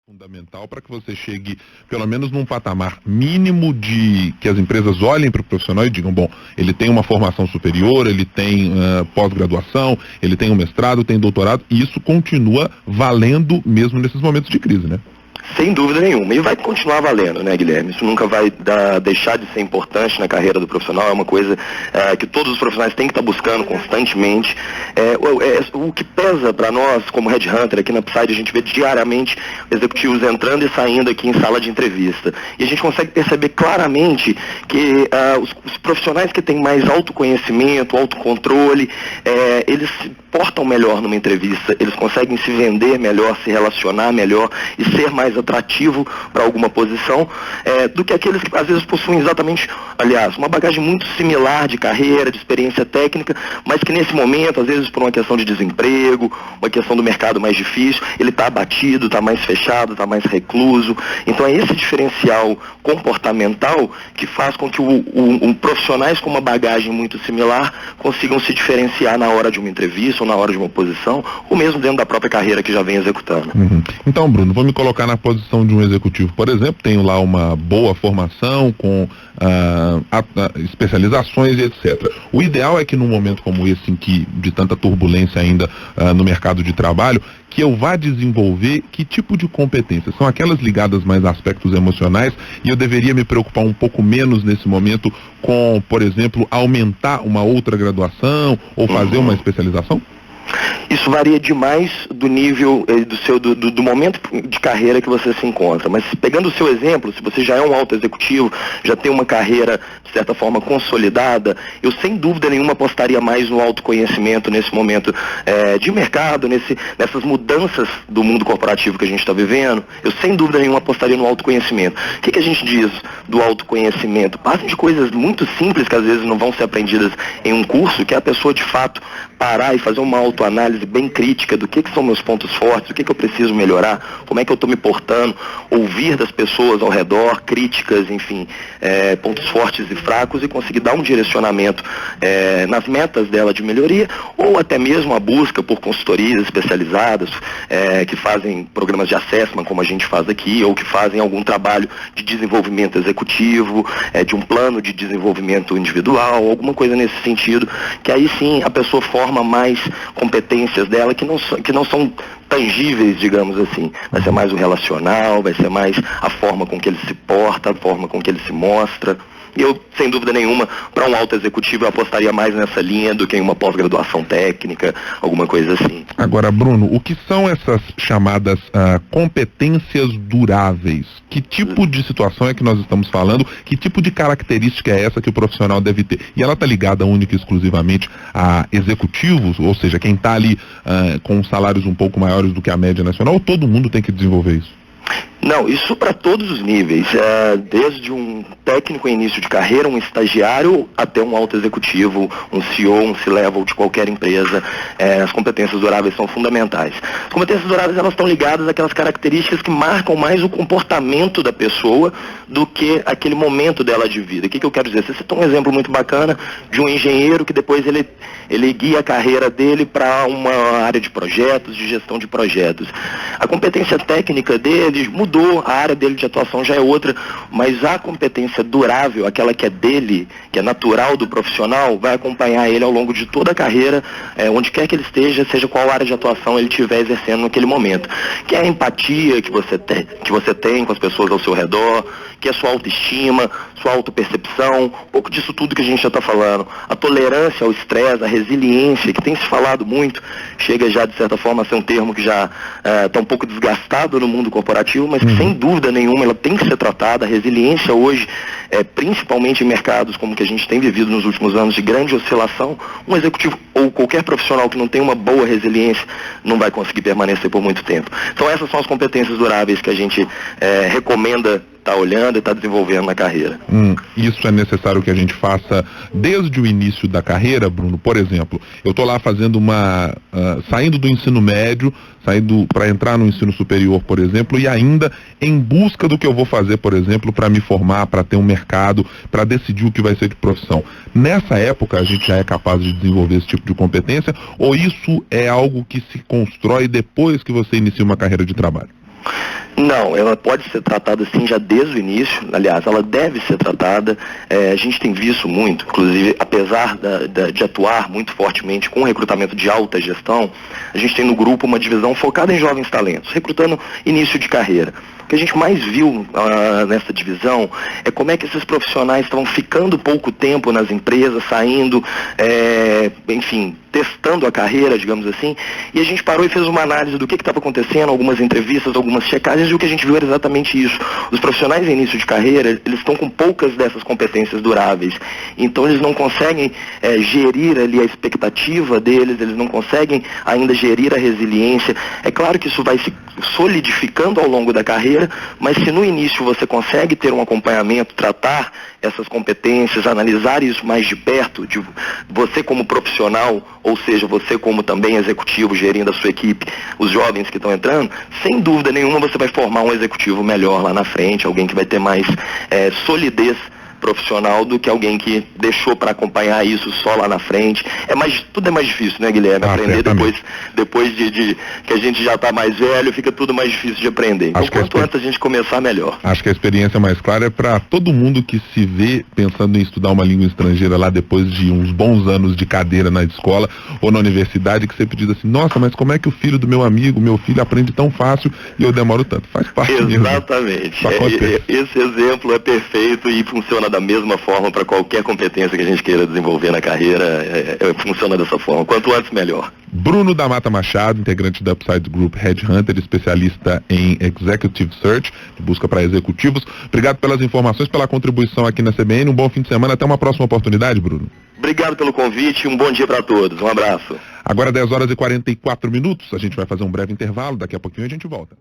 Fundamental para que você chegue, pelo menos num patamar mínimo de que as empresas olhem para o profissional e digam, bom, ele tem uma formação superior, ele tem pós-graduação, ele tem um mestrado, tem doutorado, e isso continua valendo mesmo nesses momentos de crise, né? Sem dúvida nenhuma. E vai continuar valendo, né, Guilherme? Isso nunca vai deixar de ser importante na carreira do profissional. É uma coisa que todos os profissionais têm que estar buscando constantemente. O que pesa para nós, como Headhunter, aqui na Psyde, a gente vê diariamente executivos entrando e saindo aqui em sala de entrevista. E a gente consegue perceber claramente que os profissionais que têm mais autoconhecimento, autocontrole, eles se portam melhor numa entrevista, eles conseguem se vender melhor, se relacionar melhor e ser mais atrativo para alguma posição do que aqueles que às vezes possuem exatamente, aliás, uma bagagem muito similar de carreira, de experiência técnica, mas que nesse momento, às vezes por uma questão de desemprego, uma questão do mercado mais difícil, ele está abatido, está mais fechado, está mais recluso. Então é esse diferencial comportamental que faz com que profissionais com uma bagagem muito similar consigam se diferenciar na hora de uma entrevista ou na hora de uma posição, ou mesmo dentro da própria carreira que já vem executando. Então, Bruno, vou me colocar na posição de um executivo, por exemplo, tenho lá uma boa formação com especializações e etc. O ideal é que num momento como esse, em que de tanta turbulência ainda no mercado de trabalho, que eu vá desenvolver que tipo de competências? São aquelas ligadas mais a aspectos emocionais e eu deveria me preocupar um pouco menos nesse momento com, por exemplo, aumentar uma outra graduação ou fazer uma especialização? Isso varia demais do nível, do momento de carreira que você se encontra. Mas pegando o seu exemplo, se você já é um alto executivo, já tem uma carreira, de certa forma, consolidada, eu sem dúvida nenhuma apostaria mais no autoconhecimento nesse momento de mercado, nessas mudanças do mundo corporativo que a gente está vivendo. Eu sem dúvida nenhuma apostaria no autoconhecimento. O que a gente diz do autoconhecimento? Passam de coisas muito simples que às vezes não vão ser aprendidas em um curso, que é a pessoa de fato parar e fazer uma autoanálise bem crítica do que são meus pontos fortes, o que eu preciso melhorar, como é que eu estou me portando, ouvir das pessoas ao redor, críticas, enfim, pontos fortes e fracos e conseguir dar um direcionamento nas metas dela de melhoria, ou até mesmo a busca por consultorias especializadas que fazem programas de assessment, como a gente faz aqui, ou que fazem algum trabalho de desenvolvimento executivo, de um plano de desenvolvimento individual, alguma coisa nesse sentido, que aí sim a pessoa forma mais competências dela que não são tangíveis, digamos assim. Vai ser mais o relacional, vai ser mais a forma com que ele se porta, a forma com que ele se mostra. E eu, sem dúvida nenhuma, para um alto executivo, eu apostaria mais nessa linha do que em uma pós-graduação técnica, alguma coisa assim. Agora, Bruno, o que são essas chamadas competências duráveis? Que tipo de situação é que nós estamos falando? Que tipo de característica é essa que o profissional deve ter? E ela está ligada única e exclusivamente a executivos, ou seja, quem está ali com salários um pouco maiores do que a média nacional, ou todo mundo tem que desenvolver isso? Não, isso para todos os níveis, desde um técnico em início de carreira, um estagiário, até um alto executivo, um CEO, um C-level de qualquer empresa, as competências duráveis são fundamentais. As competências duráveis, elas estão ligadas àquelas características que marcam mais o comportamento da pessoa do que aquele momento dela de vida. O que eu quero dizer? Você citou um exemplo muito bacana de um engenheiro que depois ele guia a carreira dele para uma área de projetos, de gestão de projetos. A competência técnica dele mudou, a área dele de atuação já é outra, mas a competência durável, aquela que é dele, que é natural do profissional, vai acompanhar ele ao longo de toda a carreira, onde quer que ele esteja, seja qual área de atuação ele estiver exercendo naquele momento. Que é a empatia que você tem com as pessoas ao seu redor, que é a sua autoestima, sua autopercepção, um pouco disso tudo que a gente já está falando. A tolerância ao estresse, a resiliência, que tem se falado muito, chega já de certa forma a ser um termo que já está um pouco desgastado no mundo corporativo, mas que sem dúvida nenhuma ela tem que ser tratada. A resiliência hoje, principalmente em mercados como que a gente tem vivido nos últimos anos de grande oscilação, um executivo ou qualquer profissional que não tem uma boa resiliência não vai conseguir permanecer por muito tempo. Então essas são as competências duráveis que a gente recomenda estar olhando e estar desenvolvendo na carreira. Isso é necessário que a gente faça desde o início da carreira, Bruno. Por exemplo, eu estou lá fazendo saindo do ensino médio, saindo para entrar no ensino superior, por exemplo, e ainda em busca do que eu vou fazer, por exemplo, para me formar, para ter um mercado, para decidir o que vai ser de profissão. Nessa época, a gente já é capaz de desenvolver esse tipo de competência, ou isso é algo que se constrói depois que você inicia uma carreira de trabalho? Não, ela pode ser tratada assim já desde o início, aliás, ela deve ser tratada, a gente tem visto muito, inclusive, apesar de atuar muito fortemente com o recrutamento de alta gestão, a gente tem no grupo uma divisão focada em jovens talentos, recrutando início de carreira. O que a gente mais viu nessa divisão é como é que esses profissionais estavam ficando pouco tempo nas empresas, saindo, enfim, testando a carreira, digamos assim, e a gente parou e fez uma análise do que estava acontecendo, algumas entrevistas, algumas checagens, e o que a gente viu era exatamente isso. Os profissionais em início de carreira, eles estão com poucas dessas competências duráveis, então eles não conseguem gerir ali a expectativa deles, eles não conseguem ainda gerir a resiliência. É claro que isso vai se solidificando ao longo da carreira, mas se no início você consegue ter um acompanhamento, tratar essas competências, analisar isso mais de perto, de você como profissional, ou seja, você como também executivo gerindo a sua equipe, os jovens que estão entrando, sem dúvida nenhuma você vai formar um executivo melhor lá na frente, alguém que vai ter mais solidez profissional do que alguém que deixou para acompanhar isso só lá na frente. Tudo é mais difícil, né, Guilherme? Aprender depois de que a gente já está mais velho, fica tudo mais difícil de aprender. Então, quanto antes a gente começar, melhor. Acho que a experiência mais clara é para todo mundo que se vê pensando em estudar uma língua estrangeira lá depois de uns bons anos de cadeira na escola ou na universidade, que sempre diz assim, nossa, mas como é que o filho do meu amigo, meu filho aprende tão fácil e eu demoro tanto? Faz parte mesmo. Exatamente. Esse exemplo é perfeito e funciona da mesma forma para qualquer competência que a gente queira desenvolver na carreira, funciona dessa forma. Quanto antes, melhor. Bruno da Mata Machado, integrante da Upside Group Headhunter, especialista em Executive Search, de busca para executivos. Obrigado pelas informações, pela contribuição aqui na CBN. Um bom fim de semana. Até uma próxima oportunidade, Bruno. Obrigado pelo convite e um bom dia para todos. Um abraço. Agora 10 horas e 44 minutos. A gente vai fazer um breve intervalo. Daqui a pouquinho a gente volta.